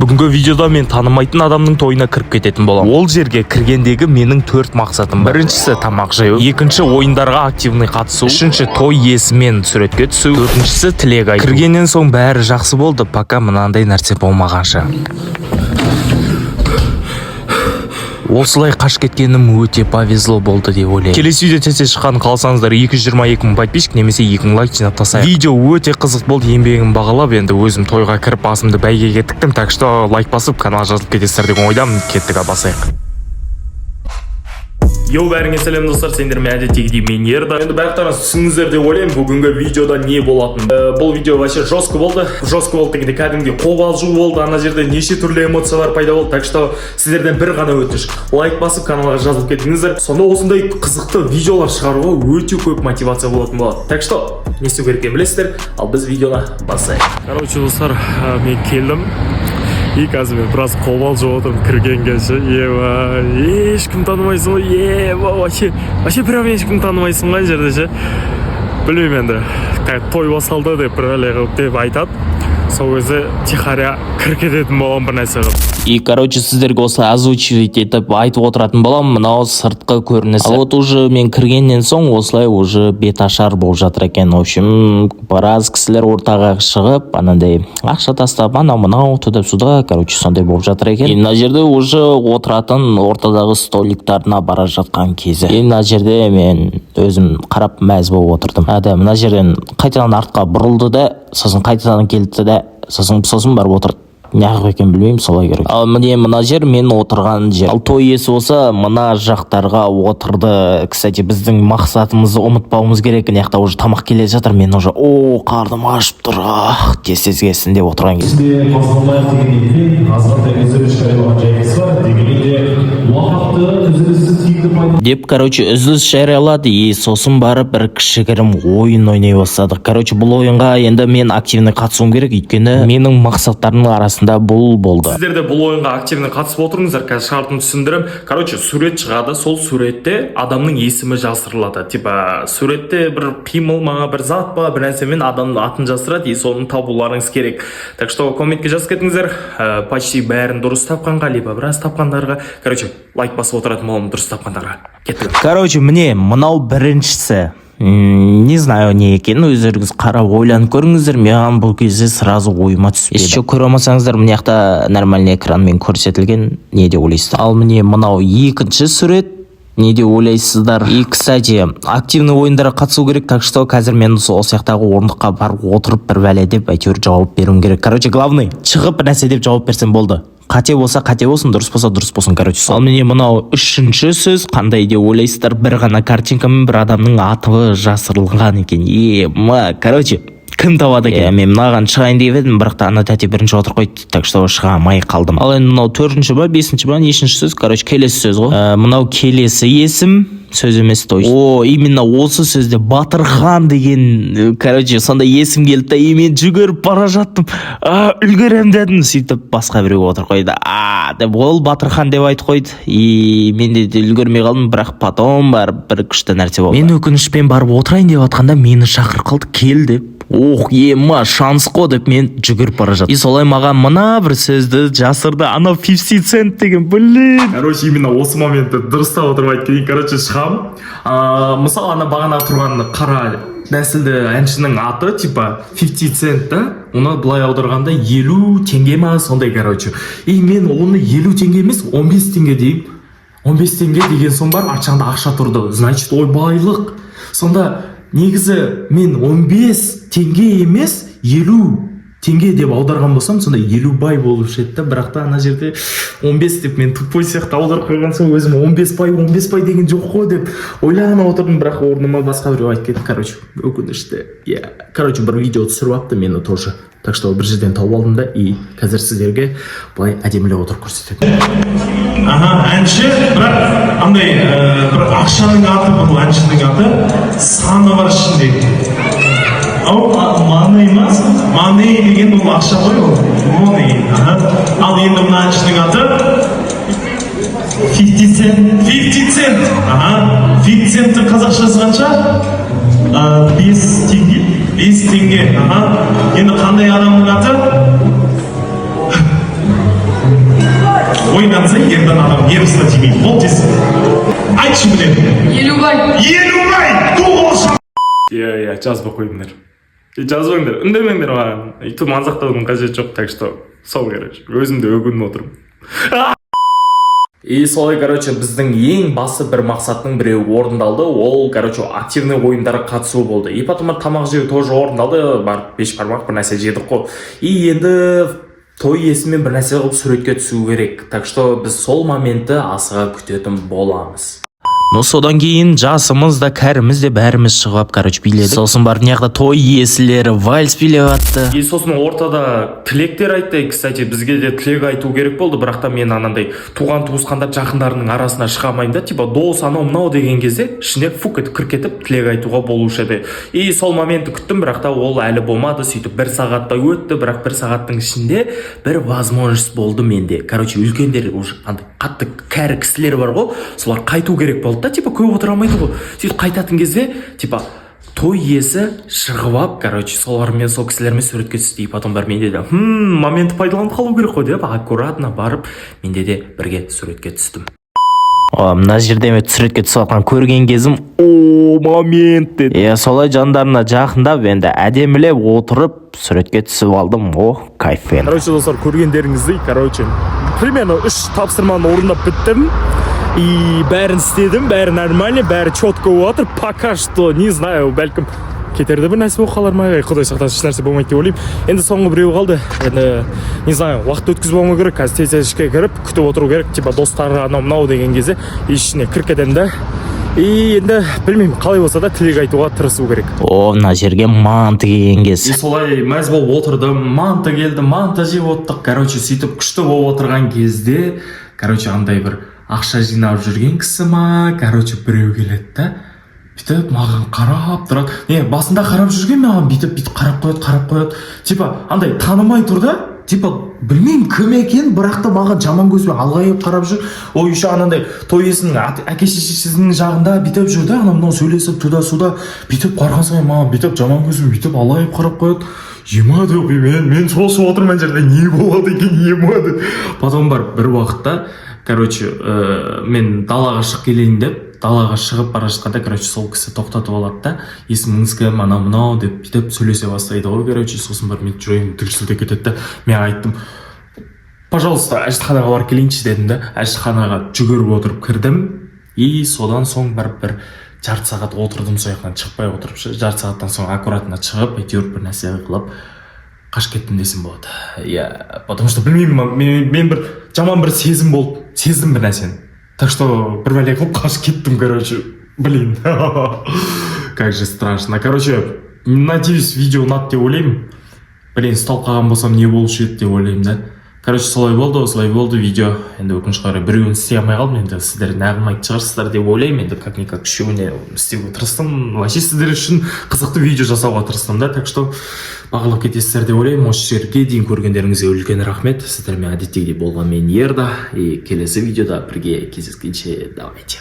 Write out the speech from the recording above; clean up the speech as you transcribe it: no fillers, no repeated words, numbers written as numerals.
Бүгінгі видеода мен танымайтын адамның тойына кіріп кететін боламын. Ол жерге кіргендегі менің 4 мақсатым. Біріншісі тамақ жеу, екінші ойындарға активный қатысу, үшінші той иесімен суретке түсу, төртіншісі тілек айту. Кіргеннен соң бәрі жақсы болды, пока мынандай нәрсе болмағанша. Осылай қаш кеткенім өте повезло болды деп ойлаймын. Келесі видео тез шыққанын қаласаңыздар 222 мың подписчик немесе 2 мың лайк жинап тастайық. Видео өте қызық болды, еңбегім бағалап, енді өзім тойға кіріп басымды бәйгеге тіктім, так что лайк басып канал жазылып кетесіздер деген ойдамын. Кеттік, басайық. Йоу, бәріңе сәлем достар, сендермен әдеттегідей мен Ерда. Енді бәріқтарыңыз түсіңіздер деп ойлаймын, бүгінгі видеода не болатын. Бұл видео вообще жестко болды. Жестко болды дегенде кәдімгідей қобалжу болды. Ана жерде неше түрлі эмоциялар пайда болды. Так что сіздерден бір ғана өтініш. Лайк басып каналға жазылып кетіңіздер. Сонда осындай қызықты видеолар шығаруға өте көп мотивация болатын болады. Так что не істеу керек екенін білесіздер. Ал біз видеоны басайық. Короче, достар, мен келдім. И қазір мен біраз қобалжып отырмын кіргенге ше. Ешкім танымайсың ғой. Вообще прям ешкім танымайсың ғой жерде ше. Білмеймін енді. Той басталды деп бір әлі деп айтады. Сол кезде тихаря кіріп кететін боламын бір нәрсе қылып. И короче сіздерге осылай озвучивать етіп айтып отыратын боламын, мынау сыртқы көрінісі. А вот уже мен кіргеннен соң осылай уже беташар болып жатыр екен. В общем, біраз кісілер ортаға шығып, анандай ақша тастап, анау түдіп суда, короче сондай болып жатыр екен. И мына жерде уже отыратын ортадағы столиктарына бара жатқан кезі. И мына жерде мен өзім қарап мәз болып отырдым. Мына жерден қайтадан артқа бұрылды да, сосын қайтадан келді да, сосын барып отырды. Неғып екен білмеймін, солай керек. Ал міне мына жер мен отырған жер. Ал той иесі болса мына жақтарға отырды. Кстати, біздің мақсатымызды ұмытпауымыз керек. Яқта уже тамақ келе жатыр. Мен уже қарным ашып тұр. Тез келсін деп отырған кез. Бізде қозғалмайық дегеннен азғантай үзіліс жариялаған жайымыз бар. Дегенде уақытты үзіліссіз тиімді пайда. Деп, короче, үзіліс жариялады. И сосын барып бір кішігірім ойын ойнай бастадық. Короче, бұл ойынға енді мен активный қатысуым керек. Өйткені менің мақсаттарымның арасында бұл болды. Сіздер де бұл ойынға активный қатысып отырыңыздар. Қазір шартын түсіндірем. Короче, сурет шығады. Сол суретте адамның есімі жасырылады. Типа, суретте бір қимыл ма, бір зат па, бір нәрсемен адамның атын жасырады. И соны табуларыңыз керек. Так что комментке жазып кетіңіздер. Почти бәрін дұрыс тапқанға, либо біраз тапқандарға. Короче, лайк басып отыратын боламын дұрыс тапқандарға. Кеттік. Короче, міне мынау біріншісі. Не знаю не екенін өздеріңіз қарап ойланып көріңіздер. Маған бұл кезде сразу ойыма түспеді. Еще көре алмасаңыздар, мына жақта нормальный экранмен көрсетілген. Не де ойлайсыздар? Ал міне мынау екінші сурет. Не де ойлайсыздар? И кстати, активный ойындарға қатысу керек. Так что қазір мен сол сияқтағы орындыққа барып отырып бір бәле деп әйтеуір жауап беруім керек. Короче, главный шығып бір нәрсе деп жауап берсем болды. Қате болса қате болсын, дұрыс болса дұрыс болсын. Короче, ал міне мынау үшінші сөз. Қандай деп ойлайсыздар? Бір ғана картинкамен бір адамның аты жасырылған екен. Короче, кім табады екен? Мен мынаған шығайын деп едім, бірақ та ана тәте бірінші отыр қойды. Так что шыға алмай қалдым. Ал енді мынау төртінші ба, бесінші ба, нешінші сөз? Короче, келесі сөз ғой. Мынау келесі есім. Сөз емес той. Именно осы сөзде Батырхан деген, короче, сонда есім келді да, мен жүгіріп бара жаттым. Үлгерем дедім, сөйтіп басқа біреу отыр қойды. Деп ол Батырхан деп айтып қойды. И мен де үлгермей қалдым, бірақ потом барып бір күшті нәрсе болды. Мен өкінішпен барып отырайын деп жатқанда мені шақырып қалды, кел деп. Шанс қой деп мен жүгіріп бара жаттым. И солай маған мына бір сөзді жасырды. Анау 50 цент деген, Короче, именно осы моментті дұрыстап отырмайды кейін. Короче, шығам. Мысалы, ана бағана тұрған қара нәсілді әншінің аты, типа 50 цент да? Оны былай аударғанда 50 теңге ма, сондай, короче. И мен оны 50 теңге емес, 15 теңге деймін. 15 теңге деген соң бар, арчаңда ақша тұрды. Значит, байлық. Сонда негізі мен 15 теңге емес 50 теңге деп аударған болсам, сонда 50 бай болып шетті. Бірақ та ана жерде 15 деп мен тупой сияқты аударып қойған соң өзім 15 бай деген жоқ қой деп ойлана отырдым. Бірақ орныма басқа біреу айтып кетті. Короче, өкінішті. Короче, бір видео түсіріп апты мені тоже. Так что бір жерден тауып алдым да, и қазір сіздерге былай әдемілеп отырып көрсетемін. Әнші, бірақ андай бір ақшаның аты, бұл әншінің аты саны бар ішінде. Money ма? Money деген бұл ақша ғой ол. Money. Ал енді мына әншінің аты 50 cent. 50 cent. 50 центті қазақшасы қанша? 5 теңге. 5 теңге. Енді қандай адамның аты? ойнанса ердан адам нервысына тимейді болды дейсің. Айтшы міне. Елубай. Елубай! Тоғыз! Иә, жазбай қойыңдар. Жазбаңдар, үндемеңдер маған. Өйтіп мазақтаудың қажеті жоқ, так что сол короче. Өзім де өгініп отырмын. И солай, короче, біздің ең басы бір мақсаттың біреуі орындалды. Ол, короче, активный ойындарға қатысу болды. И потом тамақ жеу тоже орындалды. Барып беш бармақ бір нәрсе жедік қой. И енді той иесімен бір нәрсе қылып суретке түсу керек. Так что біз сол моментті асыға күтетін боламыз. Ну содан кейін жасымыз да кәріміз де бәріміз шығып короче биледік. Сосын барып мына жақта той иесілері вальс билеп атты. И сосын ортада тілектер айтты. Кстати, бізге де тілек айту керек болды, бірақ та мен анандай туған туысқандар жақындарының арасына шыға алмаймын да, типа дос анау мынау деген кезде ішіне фук етіп кіріп кетіп тілек айтуға болушы еді. И сол моментті күттім, бірақ та ол әлі болмады. Сөйтіп бір сағаттай өтті, бірақ бір сағаттың ішінде бір возможность болды менде. Короче, үлкендер уже қатты кәрі кісілер бар ғой, солар қайту керек болды да, типа көп отыра алмайды ғой. Сөйтіп қайтатын кезде типа той иесі шығып алып, короче, солармен, сол кісілермен суретке түсті. И потом бар менде де моментті пайдаланып қалу керек қой деп аккуратно барып менде де бірге суретке түстім. Мына жерде мен суретке түсіп жатқан көрген кезім момент деді. Солай жандарына жақындап енді әдемілеп отырып суретке түсіп алдым. Кайфен. Короче, достар, көргендеріңіздей, короче, примерно 3 тапсырманы орындап біттім. И бәрін істедім, бәрі нормально, бәрі четко отыр. Пока что, не знаю, бәлкім кетерде бір нәрсе болып қалар ма? Құдай сақтасын, еш нәрсе болмайды деп ойлаймын. Енді соңғы біреу қалды. Енді, не знаю, уақыт өткізіп болмау керек. Қазір тез ішке кіріп, күтіп отыру керек. Типа достары анау мынау деген кезде ішіне кіріп кетемін да. И енді білмеймін, қалай болса да тілек айтуға тырысу керек. Мына жерге манты келген кез. И солай мәз болып отырдым, манты келді, манты жеп оттық. Короче, сөйтіп күшті болып отырған кезде, короче, андай бір ақша жинап жүрген кісі ма, короче, біреу келеді да, бүйтіп маған қарап тұрады. Басында қарап жүрген маған бүйтіп қарап қояды. Типа, андай танымай тұр да, типа, білмеймін кім екен, бірақ та маған жаман көзбен алғайып қарап жүр. Ой, еще анандай той иесінің әке-шешесінің жағында бүйтіп жүр да, анау сөйлесіп туда-суда, бүйтіп қарған сайын маған бүйтіп жаман көзбен бүйтіп алғайып қарап қояды. Ема деп, мен шошып отырмын жерде, не болады екен, ема деп. Потом бар бір уақытта, короче, мен далаға шығып келейін деп, далаға шығып бара жатқанда, короче, сол кісі тоқтатып алады да, есіміңіз кім, анау мынау деп бүйтіп сөйлесе бастайды ғой, короче, сосын бар мен жүрегім дүрсілдеп кетеді да, мен айттым, пожалуйста, әжетханаға барып келейінші дедім да, әжетханаға жүгіріп отырып кірдім, и содан соң бір жарты сағат отырдым, сол жақтан шықпай отырып, жарты сағаттан соң аккуратно шығып, әйтеуір бір нәрсе қылып қашып кеттім десем болады. Потому что білмеймін, мен бір жаман бір сезім болды, сездім бір нәрсені. Так что бір бәле қылып қашып кеттім, короче, блин. Как же страшно. Короче, надеюсь, видео ұнады деп ойлаймын. Блин, стол қалған болсам не болушы еді деп ойлаймын да. Короче, солай болды видео. Енді өкінішке қарай біреуін істей алмай қалдым. Енді сіздер нағылмайтын шығарсыздар деп ойлаймын. Енді как-никак үшеуіне істеуге тырыстым. Вообще сіздер үшін қызықты видео жасауға тырыстым да. Так что бағалап кетесіздер деп ойлаймын. Осы жерге дейін көргендеріңізге үлкен рахмет. Сіздермен әдеттегідей болған мен Ерда. И келесі видеода бірге кездескенше давайте.